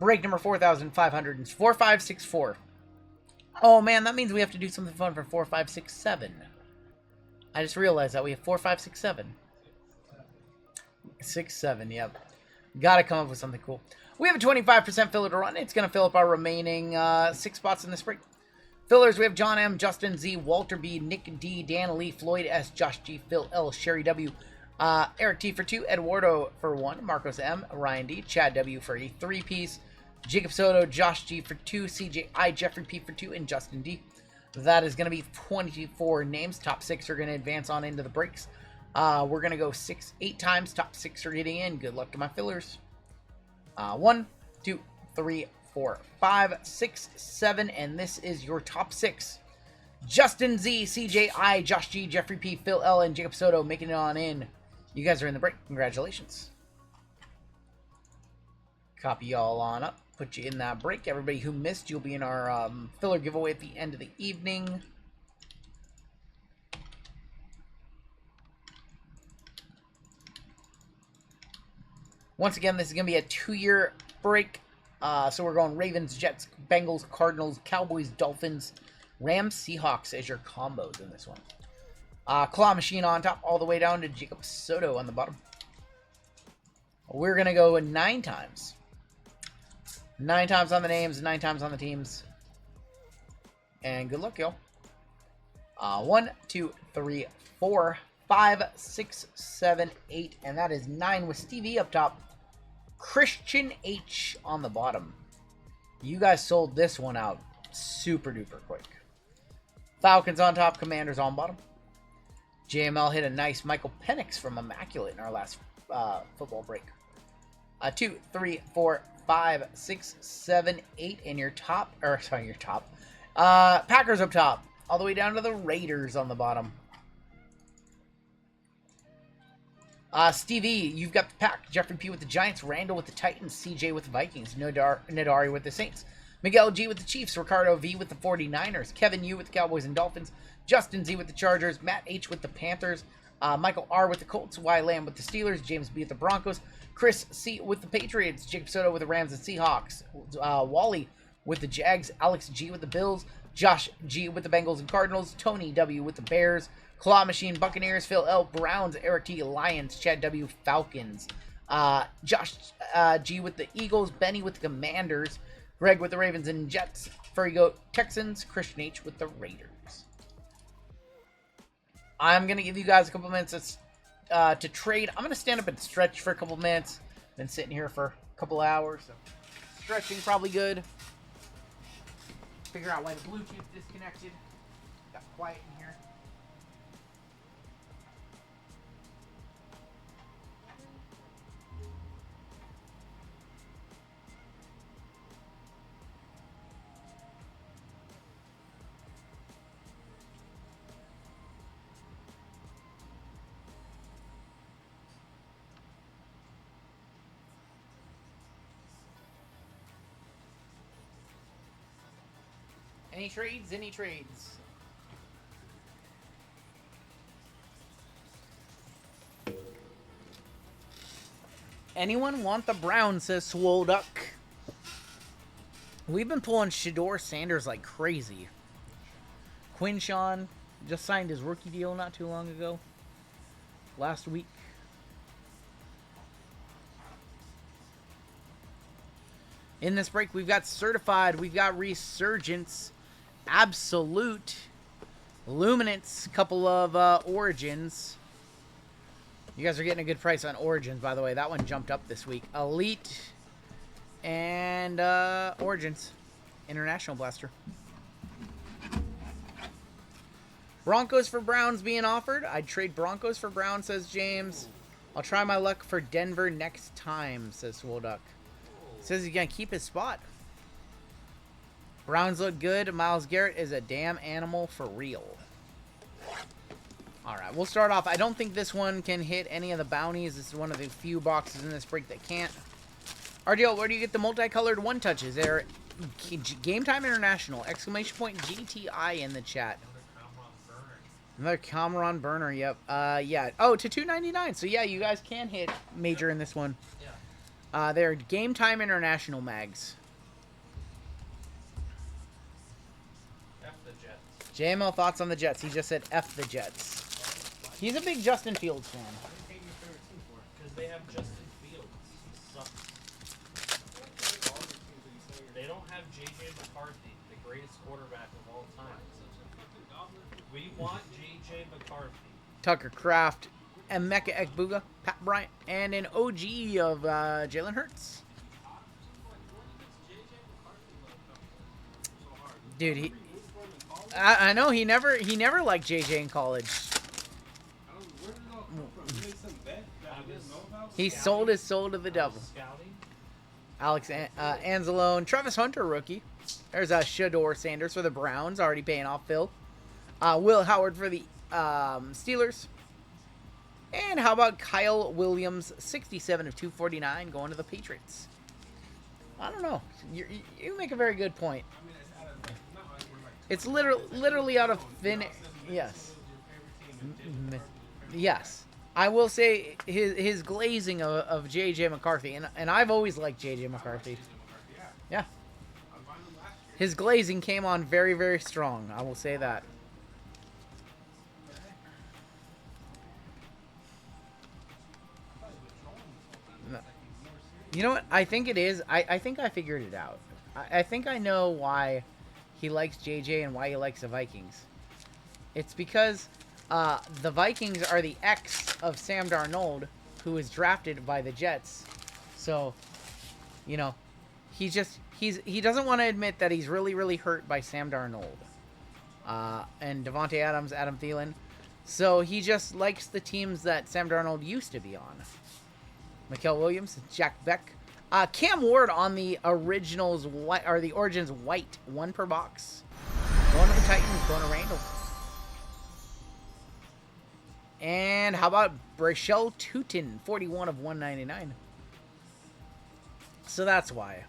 Break number 4,500. 4564. Oh man, that means we have to do something fun for 4567. I just realized that we have 4567. 67, yep. Gotta come up with something cool. We have a 25% filler to run. It's gonna fill up our remaining 6 spots in this break. Fillers, we have John M, Justin Z, Walter B, Nick D, Dan Lee, Floyd S, Josh G, Phil L, Sherry W, Eric T for 2, Eduardo for 1, Marcos M, Ryan D, Chad W for a 3-piece, Jacob Soto, Josh G for 2, CJ I, Jeffrey P for 2, and Justin D. That is going to be 24 names. Top 6 are going to advance on into the breaks. We're going to go 8 times. Top 6 are getting in. Good luck to my fillers. 1, 2, 3, 4, 5, 6, 7, and this is your top 6. Justin Z, CJ I, Josh G, Jeffrey P, Phil L, and Jacob Soto making it on in. You guys are in the break. Congratulations. Copy y'all on up. Put you in that break. Everybody who missed, you'll be in our filler giveaway at the end of the evening. Once again, this is going to be a 2-year break. So we're going Ravens, Jets, Bengals, Cardinals, Cowboys, Dolphins, Rams, Seahawks as your combos in this one. Claw Machine on top, all the way down to Jacob Soto on the bottom. We're going to go 9 times. 9 times on the names, 9 times on the teams. And good luck, y'all. 1, 2, 3, 4, 5, 6, 7, 8. And that is 9 with Stevie up top. Christian H on the bottom. You guys sold this one out super duper quick. Falcons on top, Commanders on bottom. JML hit a nice Michael Penix from Immaculate in our last football break. 2, 3, 4, 5, 6, 7, 8 in your top, Packers up top, all the way down to the Raiders on the bottom. Stevie, you've got the Pack. Jeffrey P with the Giants, Randall with the Titans, CJ with the Vikings, Nadari with the Saints, Miguel G with the Chiefs, Ricardo V with the 49ers, Kevin U with the Cowboys and Dolphins, Justin Z with the Chargers, Matt H with the Panthers, Michael R with the Colts, Y Lamb with the Steelers, James B with the Broncos, Chris C with the Patriots, Jacob Soto with the Rams and Seahawks, Wally with the Jags, Alex G with the Bills, Josh G with the Bengals and Cardinals, Tony W with the Bears, Claw Machine Buccaneers, Phil L Browns, Eric T Lions, Chad W Falcons, Josh G with the Eagles, Benny with the Commanders, Greg with the Ravens and Jets, Furry Goat Texans, Christian H with the Raiders. I'm going to give you guys a couple minutes to trade. I'm going to stand up and stretch for a couple minutes. Been sitting here for a couple hours, so stretching probably good. Figure out why the Bluetooth disconnected. Got quiet in here. Any trades? Any trades? Anyone want the Browns, says Swole Duck. We've been pulling Shador Sanders like crazy. Quinshawn just signed his rookie deal not too long ago. Last week. In this break, we've got Certified, we've got Resurgence, Absolute, Luminance, couple of Origins. You guys are getting a good price on Origins, by the way. That one jumped up this week. Elite and Origins. International Blaster. Broncos for Browns being offered. I'd trade Broncos for Browns, says James. I'll try my luck for Denver next time, says Swoleduck. Says he's going to keep his spot. Browns look good. Myles Garrett is a damn animal for real. Alright, we'll start off. I don't think this one can hit any of the bounties. This is one of the few boxes in this break that can't. RGL, where do you get the multicolored one-touches? They're Game Time International. Exclamation point GTI in the chat. Another Cameron Burner, yep. Yeah. Oh, to $2.99. So, yeah, you guys can hit major in this one. They're Game Time International mags. F the Jets. JML thoughts on the Jets. He just said F the Jets. He's a big Justin Fields fan. Because they have Justin Fields. He sucks. They don't have J.J. McCarthy, the greatest quarterback of all time. We want J.J. McCarthy. Tucker Kraft, Emeka Egbuka, Pat Bryant, and an OG of Jalen Hurts. Dude, I know he never liked JJ in college. He sold his soul to the devil. Alex Anzalone, Travis Hunter rookie. There's Shador Sanders for the Browns, already paying off Phil. Will Howard for the Steelers. And how about Kyle Williams, 67 of 249, going to the Patriots? I don't know. You make a very good point. It's literally out of thin. Yes. Yes. I will say his glazing of J.J. McCarthy, and I've always liked J.J. McCarthy. Yeah. His glazing came on very, very strong. I will say that. You know what? I think it is. I think I figured it out. I think I know why he likes JJ and why he likes the Vikings. It's because the Vikings are the ex of Sam Darnold, who was drafted by the Jets. So, you know, he doesn't want to admit that he's really, really hurt by Sam Darnold. And Devontae Adams, Adam Thielen. So he just likes the teams that Sam Darnold used to be on. Mikael Williams, Jack Beck. Cam Ward on the Originals white, or the Origins white, 1 per box. Going to the Titans, going to Randall. And how about Brashel Tutin, 41 of 199. So that's why.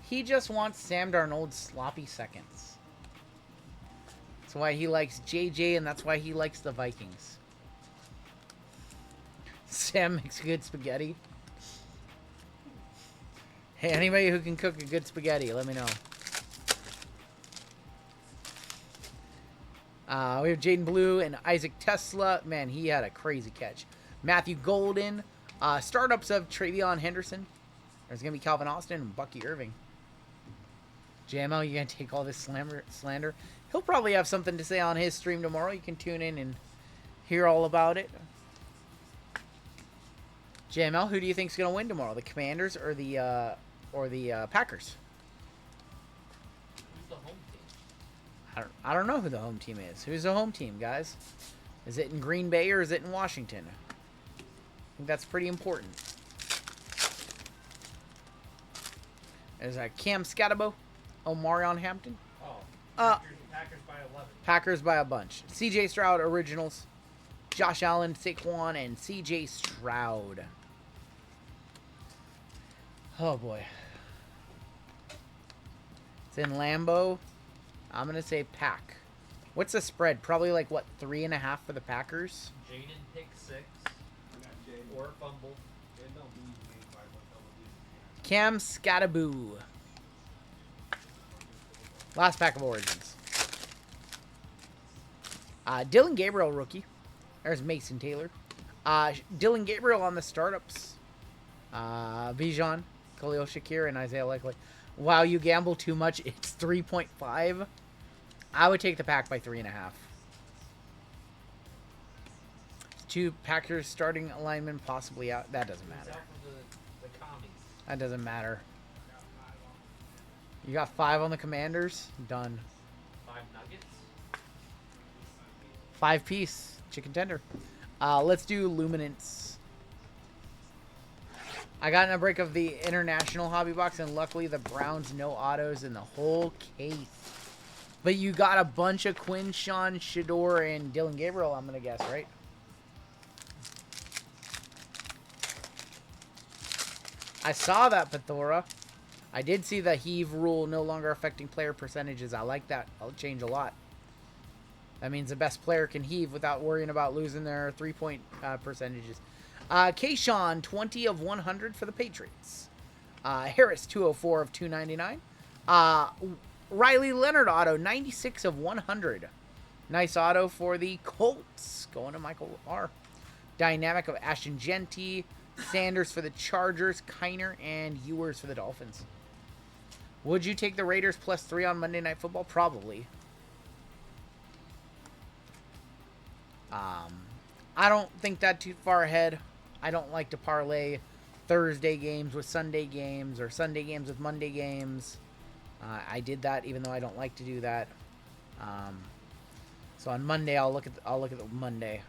He just wants Sam Darnold's sloppy seconds. That's why he likes JJ, and that's why he likes the Vikings. Sam makes good spaghetti. Hey, anybody who can cook a good spaghetti, let me know. We have Jaden Blue and Isaac Tesla. Man, he had a crazy catch. Matthew Golden. Startups of Travion Henderson. There's going to be Calvin Austin and Bucky Irving. JML, you going to take all this slander? He'll probably have something to say on his stream tomorrow. You can tune in and hear all about it. JML, who do you think is going to win tomorrow? The Commanders or the Packers? Who's the home team? I don't know who the home team is. Who's the home team, guys? Is it in Green Bay or is it in Washington? I think that's pretty important. There's Cam Scatabo, Omarion Hampton. Oh, Packers by 11. Packers by a bunch. CJ Stroud Originals. Josh Allen, Saquon, and CJ Stroud. Oh boy. It's in Lambeau. I'm going to say Pack. What's the spread? Probably like, what, 3.5 for the Packers? Jaden pick 6. Or fumble. Cam Scattaboo. Last pack of Origins. Dylan Gabriel rookie. There's Mason Taylor. Dylan Gabriel on the startups. Bijan, Khalil Shakir, and Isaiah Likely. Wow, you gamble too much. It's 3.5. I would take the pack by 3.5. 2 Packers starting alignment possibly out. That doesn't matter. The commies. That doesn't matter. You got 5 on the Commanders. Done. 5 Nuggets. 5-piece chicken tender. Let's do Luminance. I got in a break of the International Hobby Box, and luckily the Browns no autos in the whole case. But you got a bunch of Quinn, Sean, Shador, and Dylan Gabriel, I'm going to guess, right? I saw that, Pathora. I did see the heave rule no longer affecting player percentages. I like that. That'll change a lot. That means the best player can heave without worrying about losing their 3-point percentages. Kayshawn, 20 of 100 for the Patriots. Harris, 204 of 299. Riley Leonard auto, 96 of 100. Nice auto for the Colts. Going to Michael R. Dynamic of Ashton Genty. Sanders for the Chargers. Kiner and Ewers for the Dolphins. Would you take the Raiders +3 on Monday Night Football? Probably. I don't think that too far ahead. I don't like to parlay Thursday games with Sunday games or Sunday games with Monday games. I did that even though I don't like to do that. So on Monday I'll look at the Monday.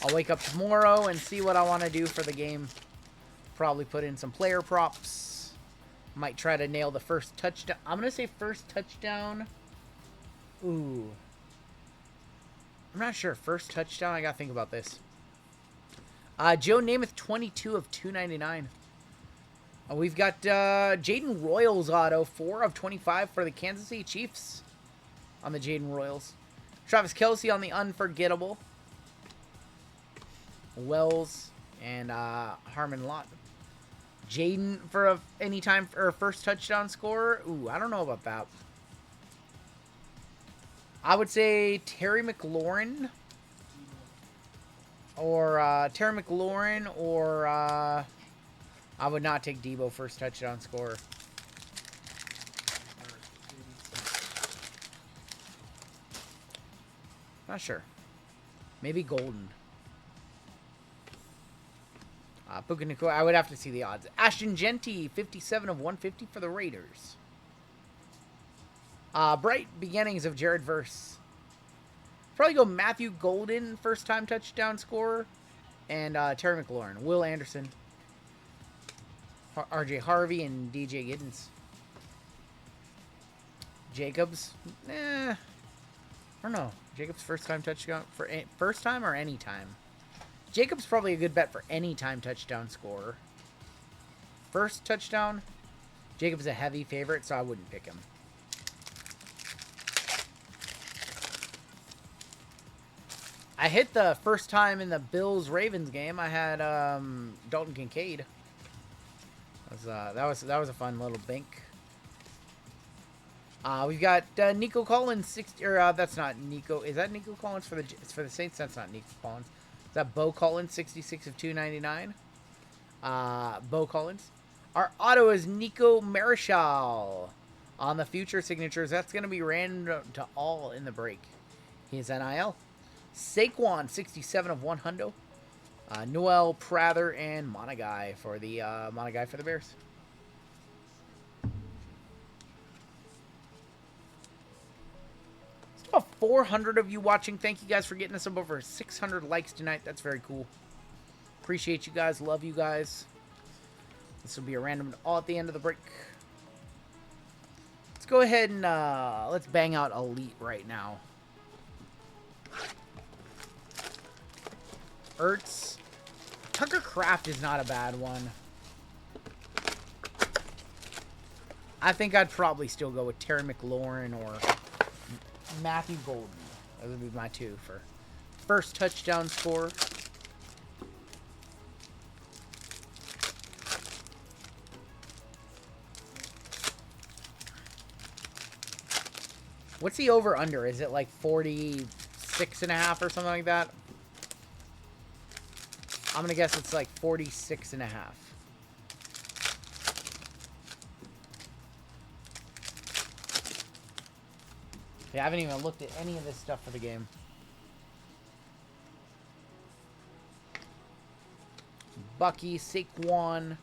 I'll wake up tomorrow and see what I want to do for the game. Probably put in some player props. Might try to nail the first touchdown. I'm going to say first touchdown. Ooh. I'm not sure. First touchdown. I got to think about this. Joe Namath, 22 of 299. We've got Jaden Royals auto, 4 of 25 for the Kansas City Chiefs on the Jaden Royals. Travis Kelce on the unforgettable. Wells and Harmon Lott. Jaden for a anytime or first touchdown scorer. Ooh, I don't know about that. I would say Terry McLaurin or I would not take Debo first touchdown scorer. Not sure. Maybe Golden. Puka Nacua, I would have to see the odds. Ashton Genty, 57 of 150 for the Raiders. Bright beginnings of Jared Verse. Probably go Matthew Golden, first-time touchdown scorer. And Terry McLaurin. Will Anderson. RJ Harvey and DJ Giddens. Jacobs. I don't know. Jacobs first-time touchdown. For first time or any time? Jacobs probably a good bet for any time touchdown scorer. First touchdown. Jacobs a heavy favorite, so I wouldn't pick him. I hit the first time in the Bills-Ravens game. I had Dalton Kincaid. That was a fun little bink. We've got Nico Collins 60. Or that's not Nico. Is that Nico Collins for the Saints? That's not Nico Collins. Is that Bo Collins 66 of 299? Bo Collins. Our auto is Nico Marichal on the future signatures. That's going to be random to all in the break. He's NIL. Saquon 67 of 100. Noel Prather and Monagai for the Bears. Still have 400 of you watching. Thank you guys for getting us up over 600 likes tonight. That's very cool. Appreciate you guys. Love you guys. This will be a random all at the end of the break. Let's go ahead and let's bang out Elite right now. Ertz. Tucker Kraft is not a bad one. I think I'd probably still go with Terry McLaurin or Matthew Golden. Those would be my two for first touchdown score. What's the over-under? Is it like 46.5 or something like that? I'm going to guess it's like 46.5. Yeah, I haven't even looked at any of this stuff for the game. Bucky, Saquon,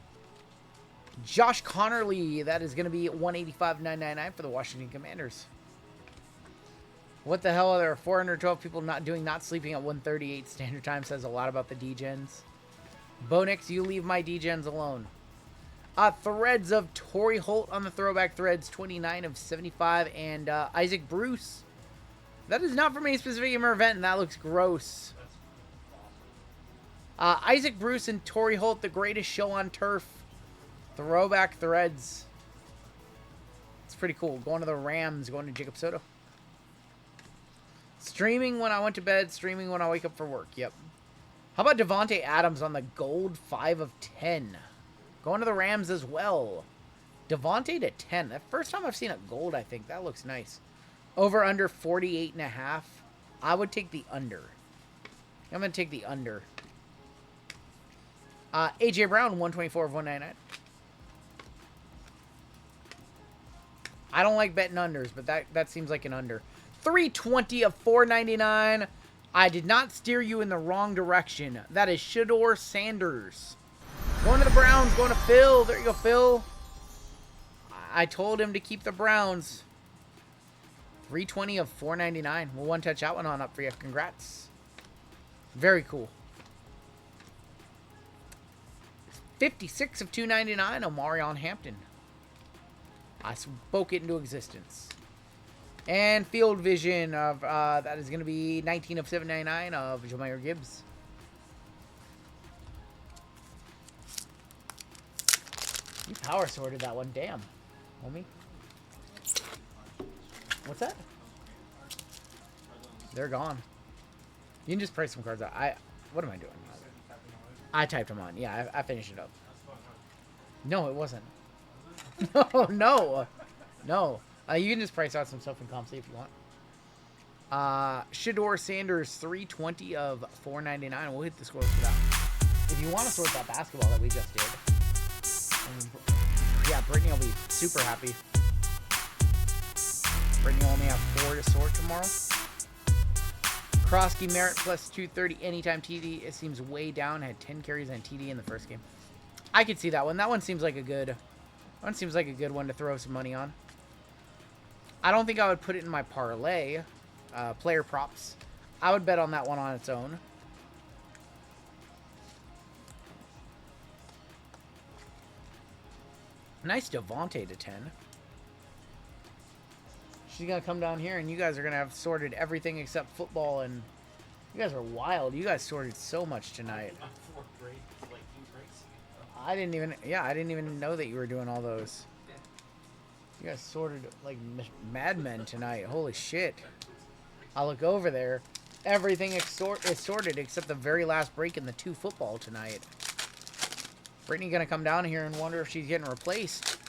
Josh Connerly. That is going to be $185,999 for the Washington Commanders. What the hell? There are 412 people not sleeping at 1:38 standard time. Says a lot about the D-Gens. Bonix, you leave my D-Gens alone. Threads of Torrey Holt on the throwback threads. 29 of 75. And Isaac Bruce. That is not from any specific game or event, and that looks gross. Isaac Bruce and Torrey Holt, the greatest show on turf. Throwback threads. It's pretty cool. Going to the Rams, going to Jacob Soto. Streaming when I went to bed, streaming when I wake up for work. Yep. How about Devontae Adams on the gold 5 of 10? Going to the Rams as well. Devontae to 10. That first time I've seen a gold, I think. That looks nice. Over under 48.5. I would take the under. I'm going to take the under. AJ Brown, 124 of 199. I don't like betting unders, but that seems like an under. 320 of 499. I did not steer you in the wrong direction. That is Shador Sanders. Going to the Browns, going to Phil. There you go, Phil. I told him to keep the Browns. 320 of 499. We'll one-touch that one on up for you. Congrats. Very cool. 56 of 299. Omarion Hampton. I spoke it into existence. And field vision of, that is going to be 19 of 799 of Jameer Gibbs. You power sorted that one. Damn. Homie. What's that? They're gone. You can just price some cards out. What am I doing? I typed them on. Yeah, I finished it up. No, it wasn't. No. You can just price out some stuff in ComC if you want. Shador Sanders, 320 of 499. We'll hit the scores for that. If you want to sort that basketball that we just did. Yeah, Brittany will be super happy. Brittany will only have 4 to sort tomorrow. Krosky Merritt plus 230 anytime TD. It seems way down. Had 10 carries and TD in the first game. I could see that one. That one seems like a good one to throw some money on. I don't think I would put it in my parlay. Player props. I would bet on that one on its own. Nice Devontae to 10. She's going to come down here, and you guys are going to have sorted everything except football, and you guys are wild. You guys sorted so much tonight. I didn't even know that you were doing all those. You guys sorted like madmen tonight. Holy shit. I look over there. Everything is sorted except the very last break in the 2 football tonight. Brittany going to come down here and wonder if she's getting replaced.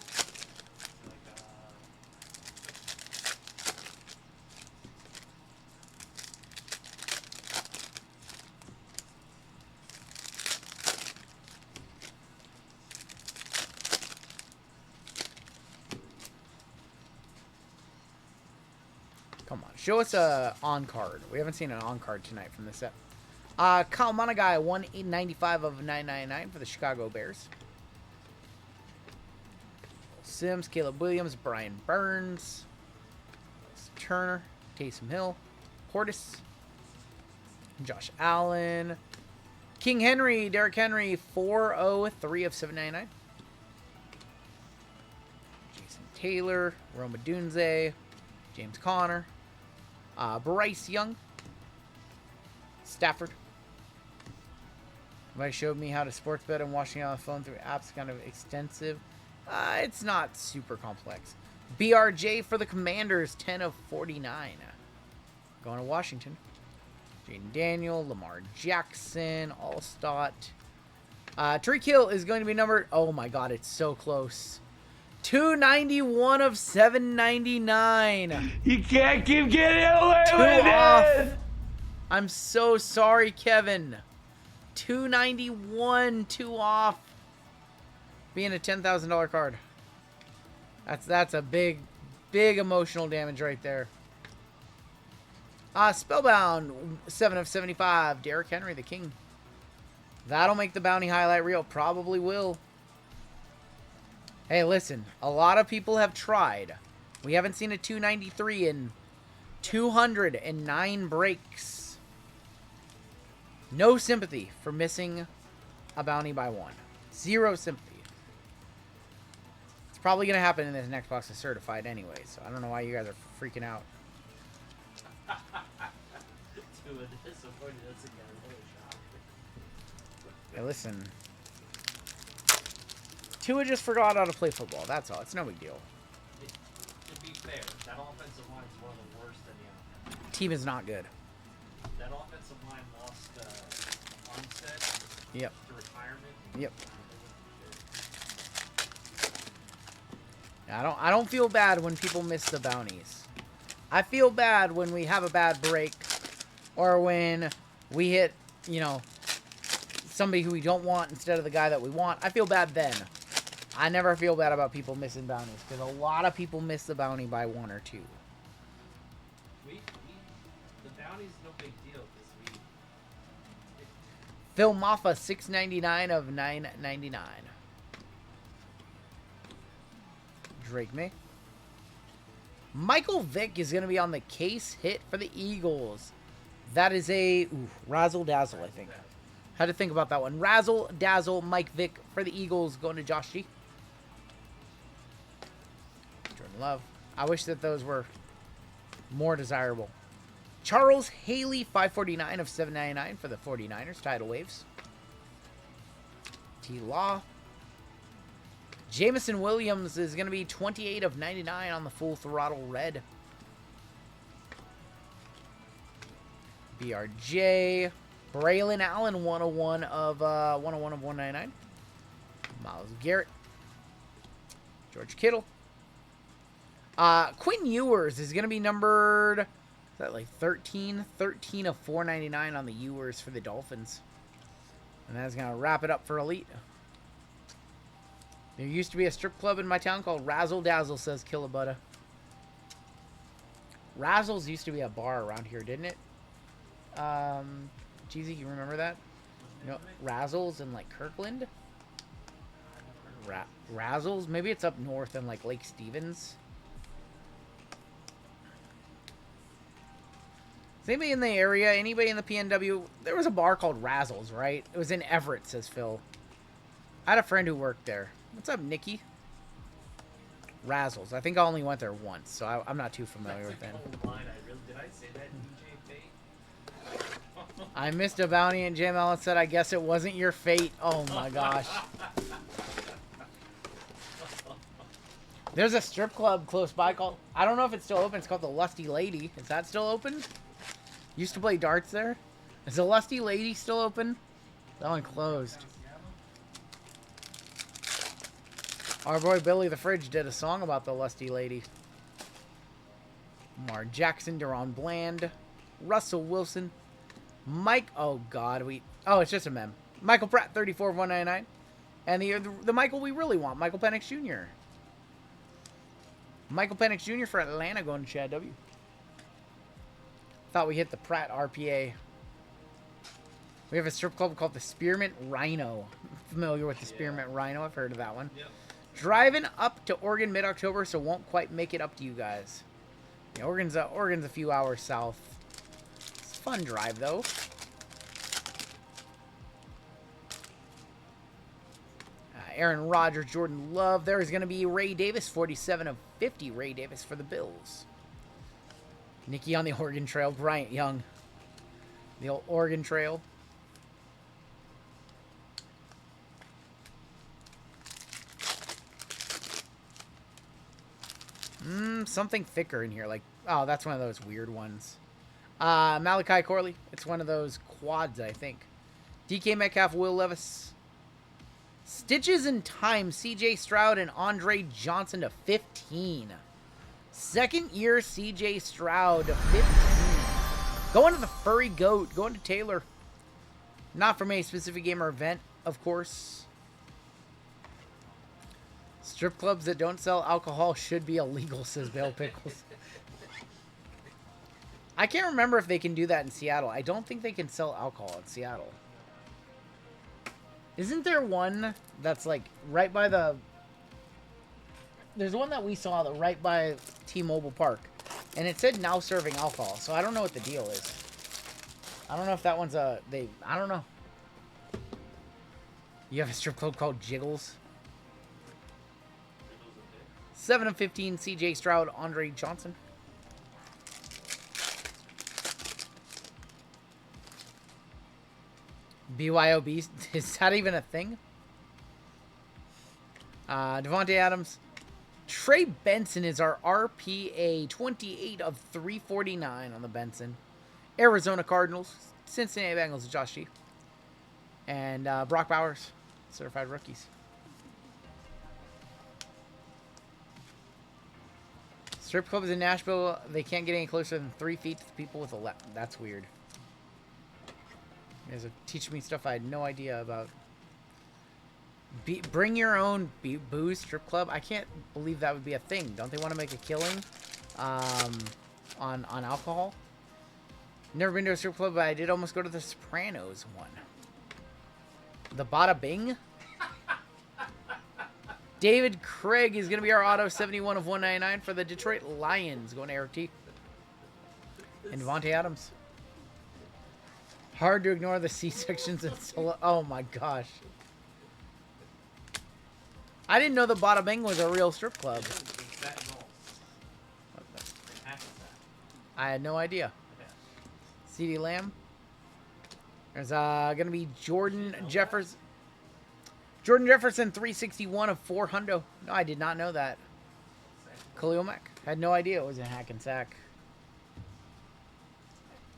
Come on, show us a on-card. We haven't seen an on-card tonight from this set. Kyle Monagai, 195 of 999 for the Chicago Bears. Sims, Caleb Williams, Brian Burns, Turner, Taysom Hill, Portis, Josh Allen, King Henry, Derrick Henry, 403 of 799. Jason Taylor, Roma Dunze, James Conner, Bryce Young, Stafford. Somebody showed me how to sports bet and watching on the phone through apps, kind of extensive. It's not super complex. BRJ for the Commanders, 10 of 49. Going to Washington. Jaden Daniel, Lamar Jackson, Allstott. Tariq Hill is going to be numbered. Oh my god, it's so close. 291 of 799. You can't keep getting away Two with off. it. I'm so sorry, Kevin. 291, 2 off. Being a $10,000 card. That's a big emotional damage right there. Spellbound, 7 of 75. Derrick Henry, the king. That'll make the bounty highlight reel. Probably will. Hey, listen. A lot of people have tried. We haven't seen a 293 in 209 breaks. No sympathy for missing a bounty by 1. 0 sympathy. It's probably going to happen in this next box of certified anyway, so I don't know why you guys are freaking out. Hey, listen. Tua just forgot how to play football. That's all. It's no big deal. To be fair, that offensive line is one of the worst in the NFL. team is not good. That offensive line lost onset Yep. to retirement. Yep. I don't feel bad when people miss the bounties. I feel bad when we have a bad break or when we hit, you know, somebody who we don't want instead of the guy that we want. I feel bad then. I never feel bad about people missing bounties because a lot of people miss the bounty by 1 or 2. The bounty's no big deal because Phil Maffa, $6.99 of $9.99. Drake May. Michael Vick is going to be on the case hit for the Eagles. That is a razzle dazzle, I think. Had to think about that one. Razzle dazzle, Mike Vick for the Eagles going to Josh G. Jordan Love. I wish that those were more desirable. Charles Haley, 549 of 799 for the 49ers. Tidal Waves. T. Law. Jamison Williams is going to be 28 of 99 on the Full Throttle Red. BRJ. Braylon Allen, 101 of 199. Myles Garrett. George Kittle. Quinn Ewers is going to be numbered, is that like 13? 13 of 499 on the Ewers for the Dolphins. And that's going to wrap it up for Elite. There used to be a strip club in my town called Razzle Dazzle, says Killabutta. Razzles used to be a bar around here, didn't it? Jeezy, you remember that? You know, Razzles in like Kirkland? Razzles? Maybe it's up north in like Lake Stevens. Is anybody in the area? Anybody in the PNW? There was a bar called Razzles, right? It was in Everett, says Phil. I had a friend who worked there. What's up, Nikki? Razzles. I think I only went there once, so I'm not too familiar with them. did I say that, DJ Fate? I missed a bounty, and Jim Allen said, I guess it wasn't your fate. Oh, my gosh. There's a strip club close by called... I don't know if it's still open. It's called the Lusty Lady. Is that still open? Used to play darts there. Is the Lusty Lady still open? That one closed. Our boy Billy the Fridge did a song about the Lusty Lady. Mar Jackson, Deron Bland, Russell Wilson, Mike. Oh God, oh, it's just a mem. Michael Pratt, 34 of 199, and the Michael we really want, Michael Penix Jr. Michael Penix Jr. for Atlanta going to Chad W. Thought we hit the Pratt RPA. We have a strip club called the Spearmint Rhino. Familiar with the Spearmint Rhino? I've heard of that one. Yep. Driving up to Oregon mid-October, so won't quite make it up to you guys. Yeah, Oregon's a few hours south. It's a fun drive, though. Aaron Rodgers, Jordan Love. There is going to be Ray Davis, 47 of 50. Ray Davis for the Bills. Nikki on the Oregon Trail. Bryant Young. The old Oregon Trail. Something thicker in here. Like, oh, that's one of those weird ones. Malachi Corley. It's one of those quads, I think. DK Metcalf, Will Levis. Stitches in Time, CJ Stroud and Andre Johnson to 15. Second year CJ Stroud to 15. Going to the Furry Goat. Going to Taylor. Not from a specific game or event, of course. Strip clubs that don't sell alcohol should be illegal, says Bale Pickles. I can't remember if they can do that in Seattle. I don't think they can sell alcohol in Seattle. Isn't there one that's like right by the... There's one that we saw that right by T-Mobile Park. And it said now serving alcohol. So I don't know what the deal is. I don't know if that one's a... I don't know. You have a strip club called Jiggles? 7 of 15, CJ Stroud, Andre Johnson. BYOB, is that even a thing? Devontae Adams, Trey Benson is our RPA 28 of 349 on the Benson. Arizona Cardinals, Cincinnati Bengals, Josh G. And Brock Bowers, certified rookies. Strip clubs in Nashville, they can't get any closer than 3 feet to the people with a left. That's weird. You guys are teaching me stuff I had no idea about. Bring your own booze strip club. I can't believe that would be a thing. Don't they want to make a killing on alcohol? Never been to a strip club, but I did almost go to the Sopranos one. The Bada Bing? David Craig is going to be our auto 71 of 199 for the Detroit Lions. Going to Eric T. And Devontae Adams. Hard to ignore the C-sections and solo. Oh my gosh. I didn't know the Bada Bing was a real strip club. I had no idea. CeeDee Lamb. There's going to be Jordan Jefferson. Jordan Jefferson, 361 of 400. No, I did not know that. Khalil Mack. Had no idea it was in Hackensack.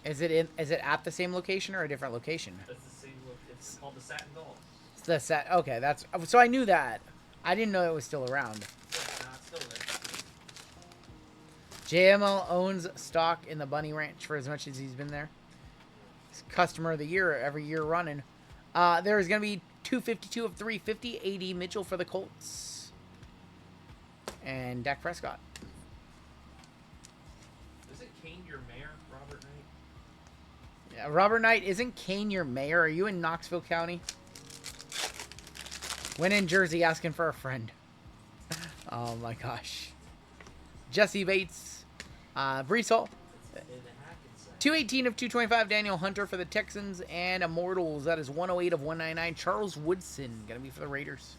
Is it at the same location or a different location? That's the same look. It's called the Satin Dolls. It's the set. Okay, that's so I knew that. I didn't know it was still around. Yeah, nah, it's still there. JML owns stock in the Bunny Ranch for as much as he's been there. He's customer of the year every year running. There's going to be 252 of 350. AD Mitchell for the Colts. And Dak Prescott. Isn't Kane your mayor, Robert Knight? Yeah, Robert Knight, isn't Kane your mayor? Are you in Knoxville County? When in Jersey asking for a friend. Oh my gosh. Jesse Bates. Brees Hall. 218 of 225. Daniel Hunter for the Texans. And Immortals. That is 108 of 199. Charles Woodson. Going to be for the Raiders.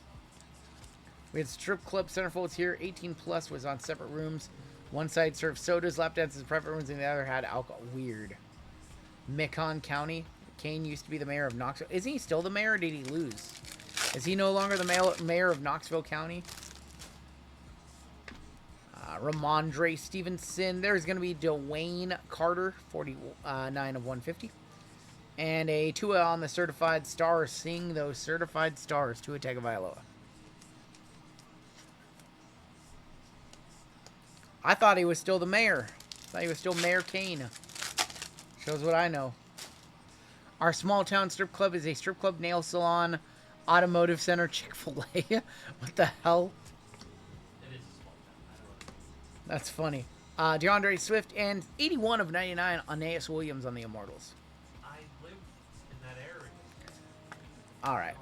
We had strip club centerfolds here. 18 plus was on separate rooms. One side served sodas, lap dances, private rooms, and the other had alcohol. Weird. Macon County. Kane used to be the mayor of Knoxville. Isn't he still the mayor or did he lose? Is he no longer the mayor of Knoxville County? Ramondre Stevenson. There's going to be Dwayne Carter, 49 of 150. And a Tua on the certified stars. Seeing those certified stars. Tua Tagovailoa. I thought he was still the mayor. I thought he was still Mayor Kane. Shows what I know. Our small town strip club is a strip club, nail salon, automotive center, Chick-fil-A. What the hell? It is a small town. I don't know. That's funny. DeAndre Swift and 81 of 99 on Aeneas Williams on the Immortals. I live in that area. All right.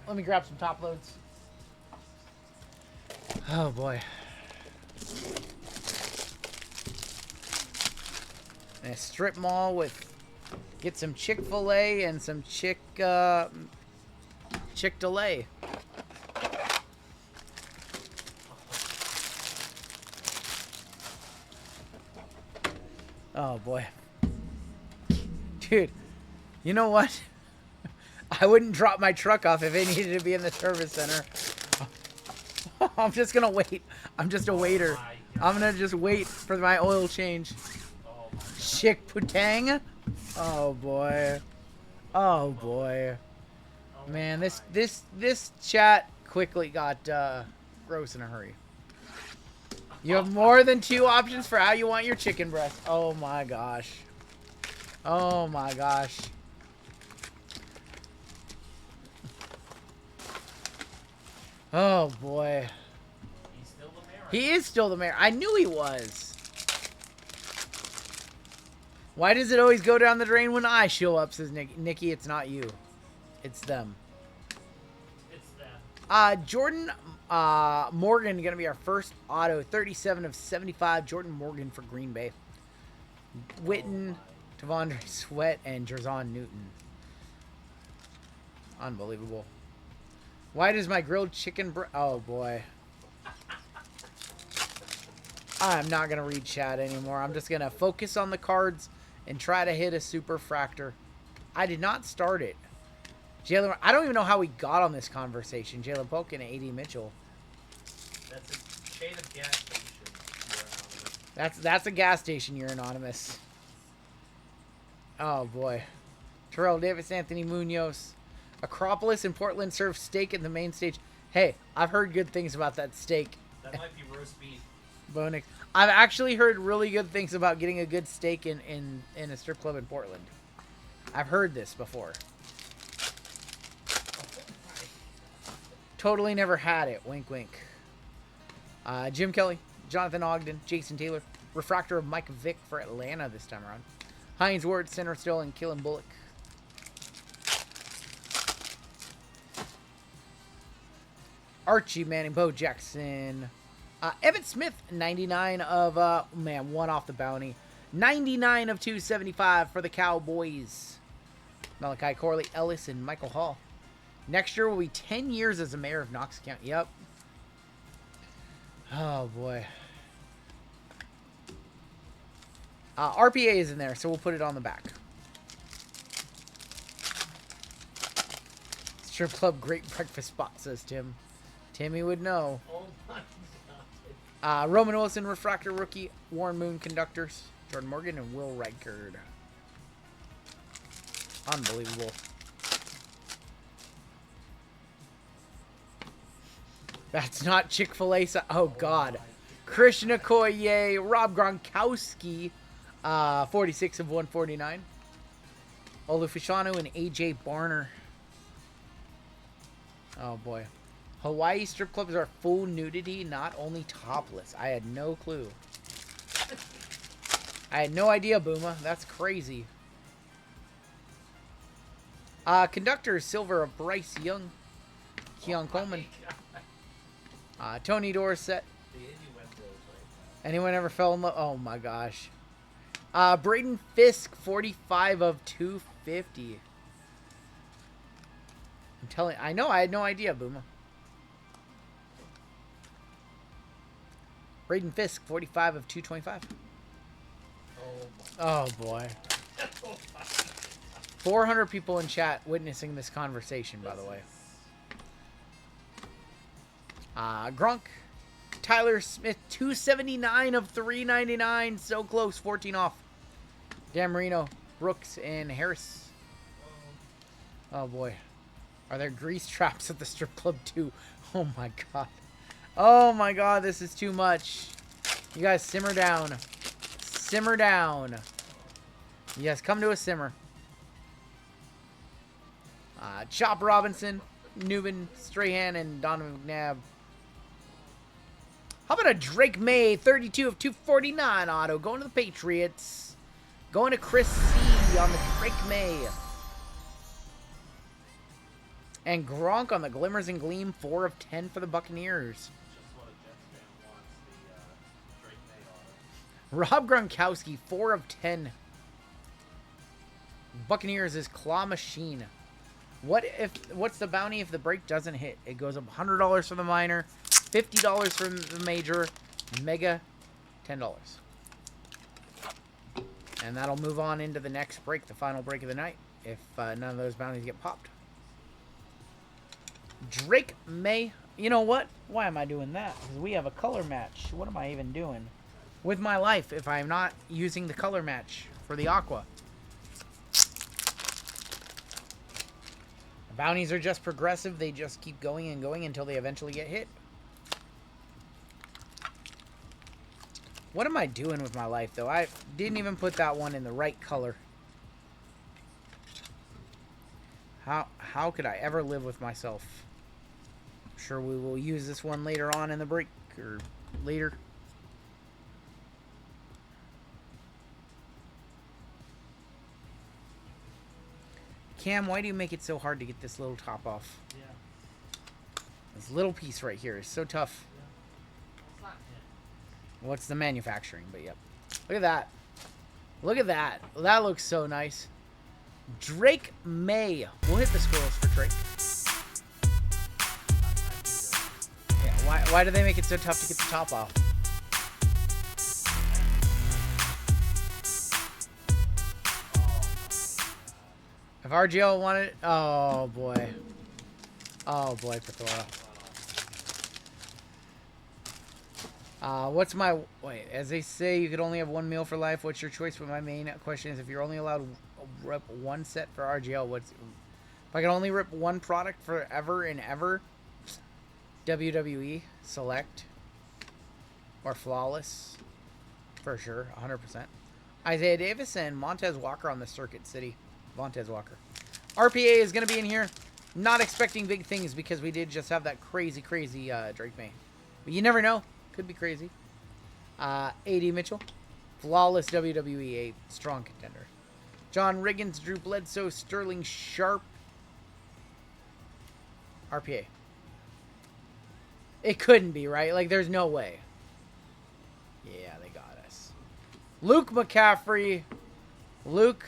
Let me grab some top loads. Oh boy. And a strip mall with get some Chick-fil-A and some Chick-fil-A. Oh boy. Dude, you know what? I wouldn't drop my truck off if it needed to be in the service center. I'm just gonna wait. I'm just a waiter. I'm gonna just wait for my oil change. Chick Putang. Oh boy. Oh boy. Man, this chat quickly got gross in a hurry. You have more than 2 options for how you want your chicken breast. Oh my gosh. Oh my gosh. Oh boy. He's still the mayor. He is still the mayor. I knew he was. Why does it always go down the drain when I show up, says Nikki, it's not you. It's them. It's them. Jordan Morgan going to be our first auto. 37 of 75. Jordan Morgan for Green Bay. Witten, Tavondre Sweat, and Jerzon Newton. Unbelievable. Why does my grilled chicken... Oh, boy. I'm not going to read chat anymore. I'm just going to focus on the cards and try to hit a super fractor. I did not start it. Jalen, I don't even know how we got on this conversation. Jalen Polk and A.D. Mitchell. That's chain of gas stations. You're anonymous. That's a gas station. You're anonymous. Oh boy. Terrell Davis, Anthony Munoz. Acropolis in Portland serves steak at the main stage. Hey, I've heard good things about that steak. That might be roast beef. Bonix. I've actually heard really good things about getting a good steak in a strip club in Portland. I've heard this before. Totally never had it. Wink, wink. Jim Kelly, Jonathan Ogden, Jason Taylor. Refractor of Mike Vick for Atlanta this time around. Hines Ward, center still, and Keelan Bullock. Archie Manning, Bo Jackson. Evan Smith, 99 of, man, one off the bounty. 99 of 275 for the Cowboys. Malachi Corley, Ellis, and Michael Hall. Next year will be 10 years as a mayor of Knox County. Yep. Oh, boy. RPA is in there, so we'll put it on the back. Strip club, great breakfast spot, says Tim. Timmy would know. Oh my god. Roman Wilson, refractor rookie. Warren Moon, conductors. Jordan Morgan and Will Reichard. Unbelievable. That's not Chick-fil-A. Oh, God. Christian Okoye, Rob Gronkowski, 46 of 149. Olufishanu and AJ Barner. Oh, boy. Hawaii strip clubs are full nudity, not only topless. I had no clue. I had no idea, Booma. That's crazy. Conductors, silver of Bryce Young. Keon Coleman. Tony Dorsett. Anyone ever fell in love? Oh my gosh. Braden Fisk, 45 of 250. I'm telling. I know. I had no idea, Booma. Braden Fisk, 45 of 225. Oh boy. 400 people in chat witnessing this conversation, by the way. Gronk. Tyler Smith, 279 of 399. So close, 14 off. Dan Marino, Brooks, and Harris. Oh boy. Are there grease traps at the strip club too? Oh my god. Oh my god, this is too much. You guys simmer down. Simmer down. Yes, come to a simmer. Chop Robinson, Newman, Strahan, and Donovan McNabb. How about a Drake May, 32 of 249 auto, going to the Patriots. Going to Chris C on the Drake May. And Gronk on the Glimmers and Gleam, 4 of 10 for the Buccaneers. Just what a Jets fan wants, the Drake May auto. Rob Gronkowski, 4 of 10. Buccaneers is Claw Machine. What's the bounty if the break doesn't hit? It goes up $100 for the minor, $50 for the major, mega, $10. And that'll move on into the next break, the final break of the night, if none of those bounties get popped. Drake May. You know what? Why am I doing that? Because we have a color match. What am I even doing with my life if I'm not using the color match for the Aqua? Bounties are just progressive. They just keep going and going until they eventually get hit. What am I doing with my life, though? I didn't even put that one in the right color. How could I ever live with myself? I'm sure we will use this one later on in the break, or later. Cam, why do you make it so hard to get this little top off? Yeah. This little piece right here is so tough. Yeah. Well, it's not him. Well, it's the manufacturing, but yep. Look at that. Look at that. Well, that looks so nice. Drake May. We'll hit the squirrels for Drake. Yeah, why do they make it so tough to get the top off? If RGL wanted... Oh, boy. Oh, boy, Pathora. What's my... Wait, as they say, you could only have one meal for life. What's your choice? But my main question is, if you're only allowed to rip one set for RGL, what's... If I can only rip one product forever and ever, WWE, Select, or Flawless, for sure, 100%. Isaiah Davis and Montez Walker on the Circuit City. Montez Walker. RPA is going to be in here. Not expecting big things because we did just have that crazy Drake May. But you never know. Could be crazy. AD Mitchell. Flawless WWE, a strong contender. John Riggins, Drew Bledsoe, Sterling Sharp. RPA. It couldn't be, right? Like, there's no way. Yeah, they got us. Luke McCaffrey. Luke,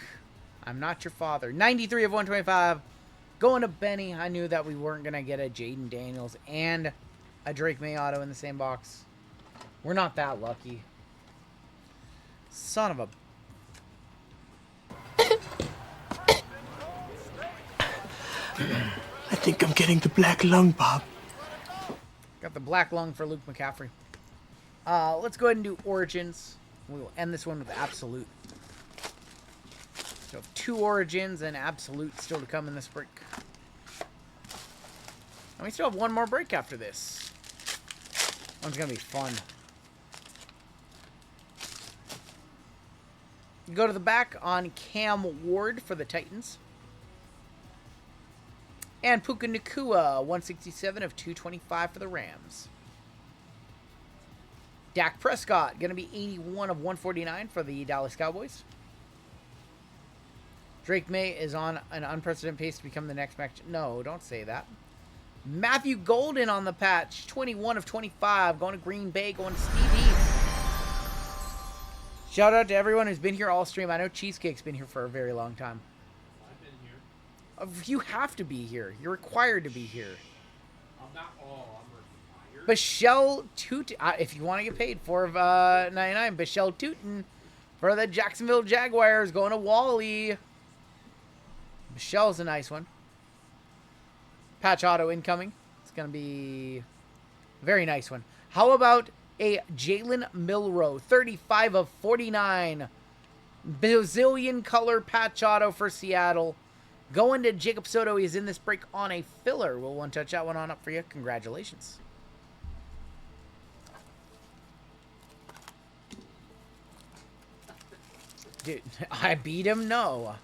I'm not your father. 93 of 125. Going to Benny. I knew that we weren't going to get a Jaden Daniels and a Drake May auto in the same box. We're not that lucky. Son of a... I think I'm getting the black lung, Bob. Got the black lung for Luke McCaffrey. Let's go ahead and do Origins. We will end this one with Absolute. So 2 Origins and Absolute still to come in this break. And we still have one more break after this. One's going to be fun. Go to the back on Cam Ward for the Titans. And Puka Nacua, 167 of 225 for the Rams. Dak Prescott, going to be 81 of 149 for the Dallas Cowboys. Drake May is on an unprecedented pace to become the next match. No, don't say that. Matthew Golden on the patch, 21 of 25, going to Green Bay, going to Stevie. Shout out to everyone who's been here all stream. I know Cheesecake's been here for a very long time. I've been here. You have to be here. You're required to be here. I'm not all. I'm required. Bashel Tootin, if you want to get paid, $4.99. Bashel Tootin for the Jacksonville Jaguars, going to Wally. Michelle's a nice one. Patch auto incoming. It's going to be a very nice one. How about a Jalen Milroe, 35 of 49. Brazilian color patch auto for Seattle. Going to Jacob Soto. He's in this break on a filler. We'll one touch that one on up for you. Congratulations. Dude, I beat him? No.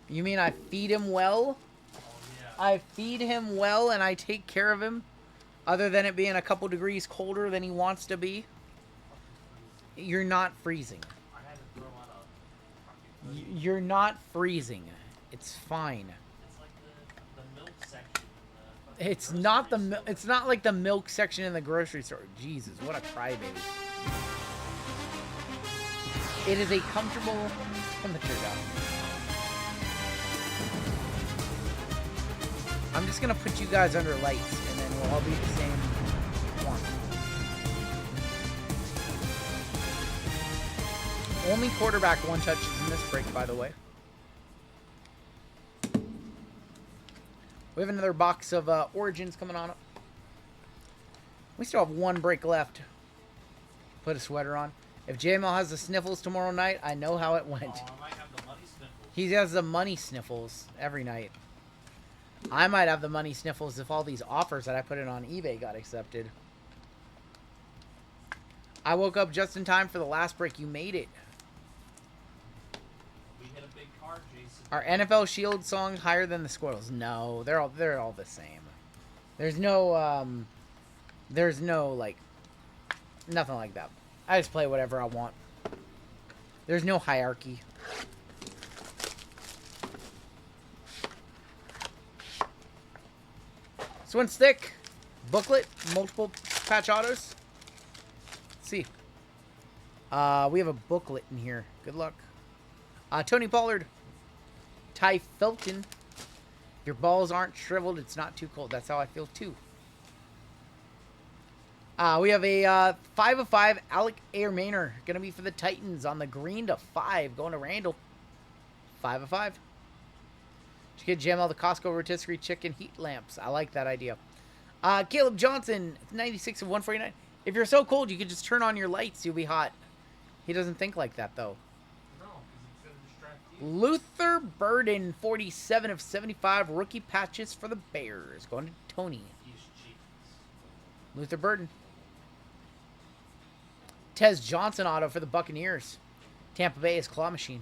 You mean I feed him well? Oh, yeah. I feed him well and I take care of him, other than it being a couple degrees colder than he wants to be. You're not freezing. I had to throw out a fucking hoodie. You're not freezing. It's fine. It's like the milk section. In the It's grocery not the store. it's not like the milk section in the grocery store. Jesus, what a crybaby. It is a comfortable temperature down here. I'm just gonna put you guys under lights, and then we'll all be the same warmth. Only quarterback one touches in this break, by the way. We have another box of Origins coming on up. We still have one break left. Put a sweater on. If JML has the sniffles tomorrow night, I know how it went. Oh, I might have the money sniffles. He has the money sniffles every night. I might have the money sniffles if all these offers that I put in on eBay got accepted. I woke up just in time for the last break. You made it. We hit a big card, Jason. Are NFL Shield songs higher than the Squirrels? No, they're all the same. There's no like nothing like that. I just play whatever I want. There's no hierarchy. This one's thick. Booklet, multiple patch autos. Let's see. We have a booklet in here. Good luck. Tony Pollard. Ty Felton. Your balls aren't shriveled. It's not too cold. That's how I feel too. We have a 5 of 5 Alec Airmainer. Going to be for the Titans on the green to 5. Going to Randall. 5 of 5. Did you get JML the Costco rotisserie chicken heat lamps? I like that idea. Caleb Johnson, 96 of 149. If you're so cold, you could just turn on your lights. You'll be hot. He doesn't think like that, though. No, because it's going to distract you. Luther Burden, 47 of 75 rookie patches for the Bears. Going to Tony. He's cheap. Luther Burden. Tez Johnson auto for the Buccaneers. Tampa Bay is Claw Machine.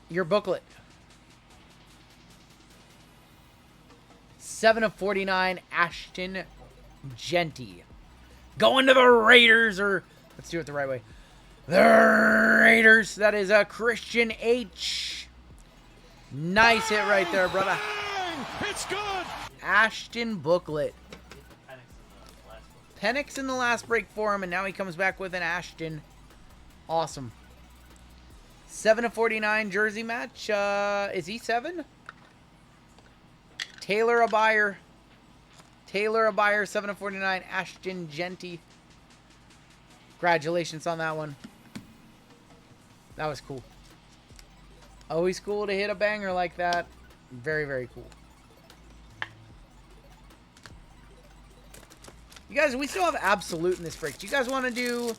Your booklet. 7 of 49, Ashton Genty. Going to the Raiders, or let's do it the right way. The Raiders. That is a Christian H. Nice hit right there, brother. It's good. Ashton booklet. Penix in the last one. Penix in the last break for him, and now he comes back with an Ashton. Awesome. 7 of 49 jersey match. Is he 7? Taylor a buyer. Taylor a buyer, 7 of 49. Ashton Genty. Congratulations on that one. That was cool. Always cool to hit a banger like that. Very, very cool. You guys, we still have Absolute in this break. Do you guys want to do...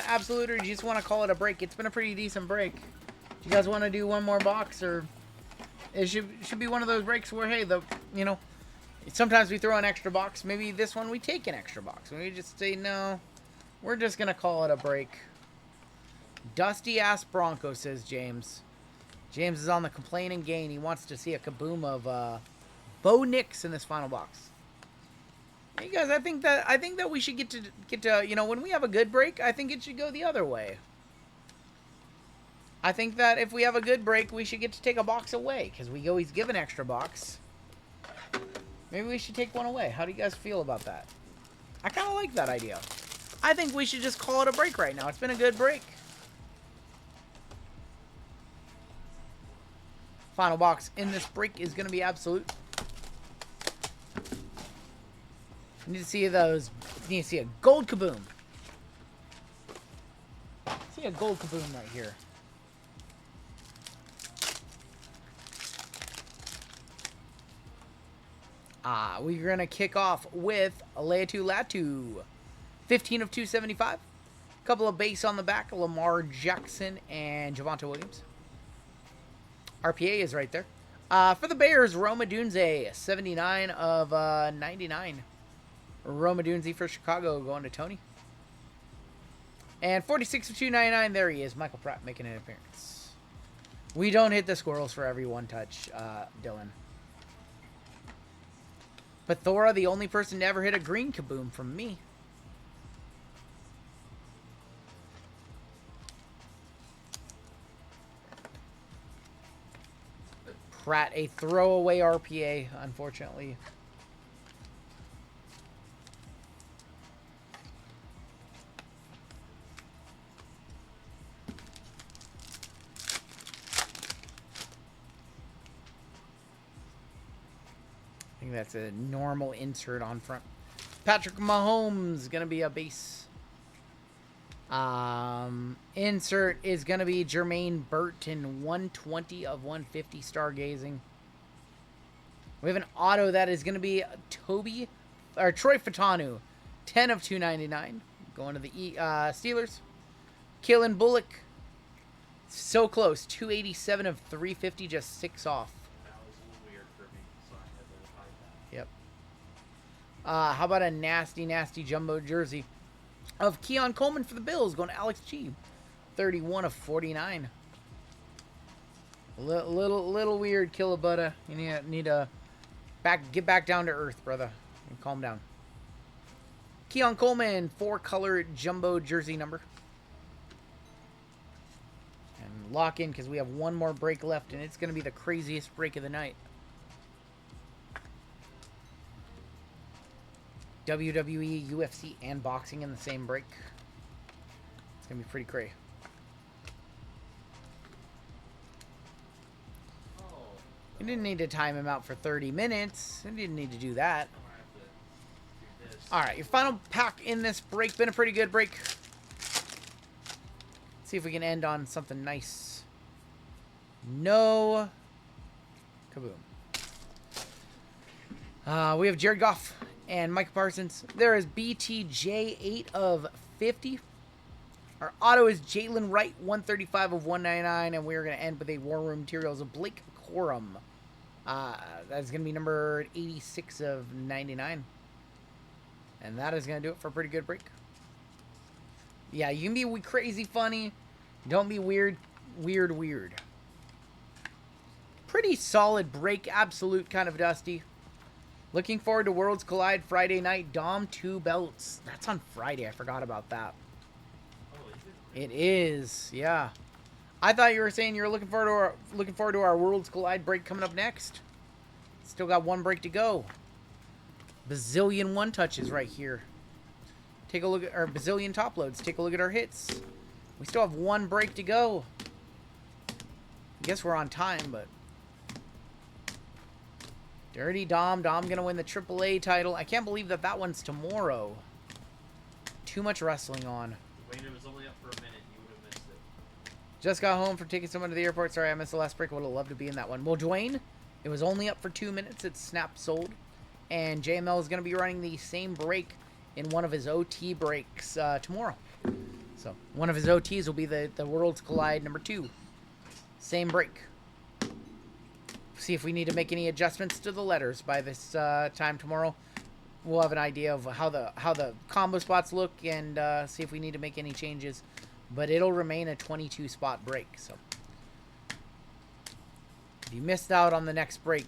Absolute, or do you just want to call it a break? It's been a pretty decent break. Do you guys want to do one more box, or... It should be one of those breaks where, hey, sometimes we throw an extra box. Maybe this one we take an extra box. We just say, no, we're just going to call it a break. Dusty ass Bronco, says James. James is on the complain and gain. He wants to see a kaboom of Bo Nix in this final box. Hey guys, I think that we should get to when we have a good break, I think it should go the other way. I think that if we have a good break, we should get to take a box away, because we always give an extra box. Maybe we should take one away. How do you guys feel about that? I kind of like that idea. I think we should just call it a break right now. It's been a good break. Final box in this break is going to be Absolute. You need to see those. You need to see a gold kaboom. See a gold kaboom right here. We're going to kick off with Leatu Latu. 15 of 275. Couple of base on the back. Lamar Jackson and Javonte Williams. RPA is right there. For the Bears, Roma Dunze. 79 of 99. Roma Dunze for Chicago going to Tony. And 46 of 299. There he is. Michael Pratt making an appearance. We don't hit the squirrels for every one touch, Dylan. But Thora, the only person to ever hit a green kaboom from me. Pratt, a throwaway RPA, unfortunately. I think that's a normal insert on front. Patrick Mahomes going to be a base. Insert is going to be Jermaine Burton, 120 of 150 stargazing. We have an auto that is going to be Troy Fatanu, 10 of 299. Going to the Steelers. Keelan Bullock, so close, 287 of 350, just 6 off. That was a little weird for me, so I had to hide that. Yep. How about a nasty, nasty jumbo jersey of Keon Coleman for the Bills, going to Alex G. 31 of 49. Little weird, Killabutta. You need to get back down to earth, brother. And calm down. Keon Coleman, 4-color jumbo jersey number. And lock in, because we have one more break left, and it's going to be the craziest break of the night. WWE, UFC, and boxing in the same break. It's going to be pretty crazy. Oh, You didn't need to time him out for 30 minutes. You didn't need to do that. I'm gonna have to do this. Alright, your final pack in this break. Been a pretty good break. See if we can end on something nice. No. Kaboom. We have Jared Goff, And Micah Parsons, there is BTJ 8 of 50. Our auto is Jalen Wright 135 of 199. And we're going to end with a War Room Materials of Blake Corum. That's going to be number 86 of 99. And that is going to do it for a pretty good break. Yeah, you can be crazy funny. Don't be weird. Weird. Pretty solid break. Absolute kind of dusty. Looking forward to Worlds Collide Friday night. Dom 2 belts. That's on Friday. I forgot about that. Oh, is it? It is. Yeah. I thought you were saying you're looking forward to our Worlds Collide break coming up next. Still got one break to go. Bazillion one touches right here. Take a look at our bazillion top loads. Take a look at our hits. We still have one break to go. I guess we're on time, but Dirty Dom. Dom gonna win the AAA title. I can't believe that one's tomorrow. Too much wrestling on. Wayne, it was only up for a minute. You would have missed it. Just got home from taking someone to the airport. Sorry, I missed the last break. Would have loved to be in that one. Well, Dwayne, it was only up for 2 minutes. It's snap sold. And JML is going to be running the same break in one of his OT breaks tomorrow. So, one of his OTs will be the Worlds Collide number 2. Same break. See if we need to make any adjustments to the letters by this time tomorrow. We'll have an idea of how the combo spots look and see if we need to make any changes. But it'll remain a 22 spot break. So if you missed out on the next break,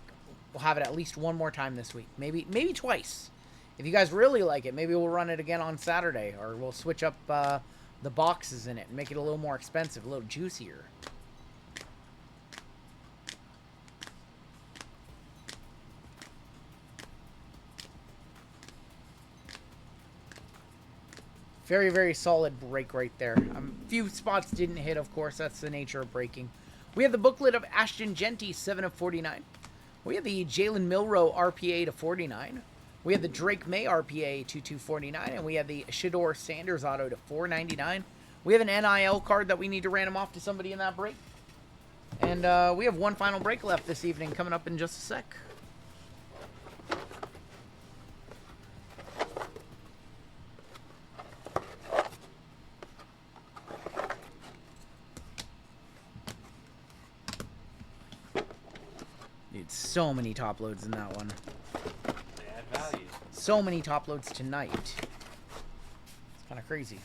we'll have it at least one more time this week. Maybe twice. If you guys really like it, maybe we'll run it again on Saturday, or we'll switch up the boxes in it and make it a little more expensive, a little juicier. Very, very solid break right there. A few spots didn't hit, of course. That's the nature of breaking. We have the booklet of Ashton Genty, 7 of 49. We have the Jalen Milroe RPA to 49. We have the Drake May RPA to 249. And we have the Shador Sanders auto to 499. We have an NIL card that we need to random off to somebody in that break. And we have one final break left this evening coming up in just a sec. So many top loads in that one. They add value. So many top loads tonight. It's kind of crazy.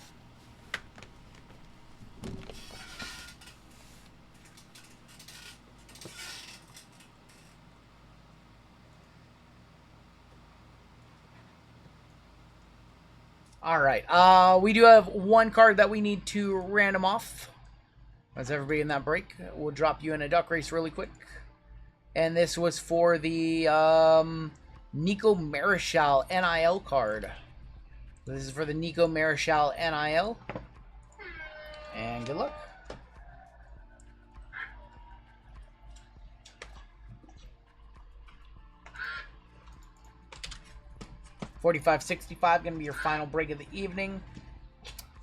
All right. We do have one card that we need to random off. As everybody in that break, we'll drop you in a duck race really quick. And this was for the Nico Marichal NIL card. This is for the Nico Marichal NIL. And good luck. $45.65 going to be your final break of the evening.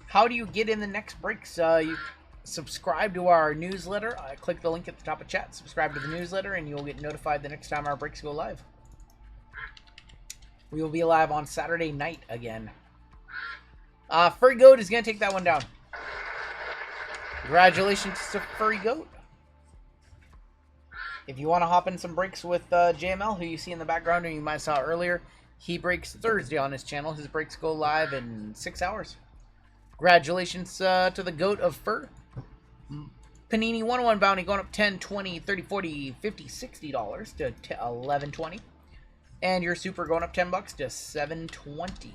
How do you get in the next breaks? You subscribe to our newsletter. Click the link at the top of chat. Subscribe to the newsletter, and you'll get notified the next time our breaks go live. We will be live on Saturday night again. Furry Goat is going to take that one down. Congratulations to Furry Goat. If you want to hop in some breaks with JML, who you see in the background and you might have saw earlier, he breaks Thursday on his channel. His breaks go live in 6 hours. Congratulations to the Goat of Fur. Panini 101 bounty going up 10, 20, 30, 40, 50, $60 to $11.20. And your super going up $10 to $7.20.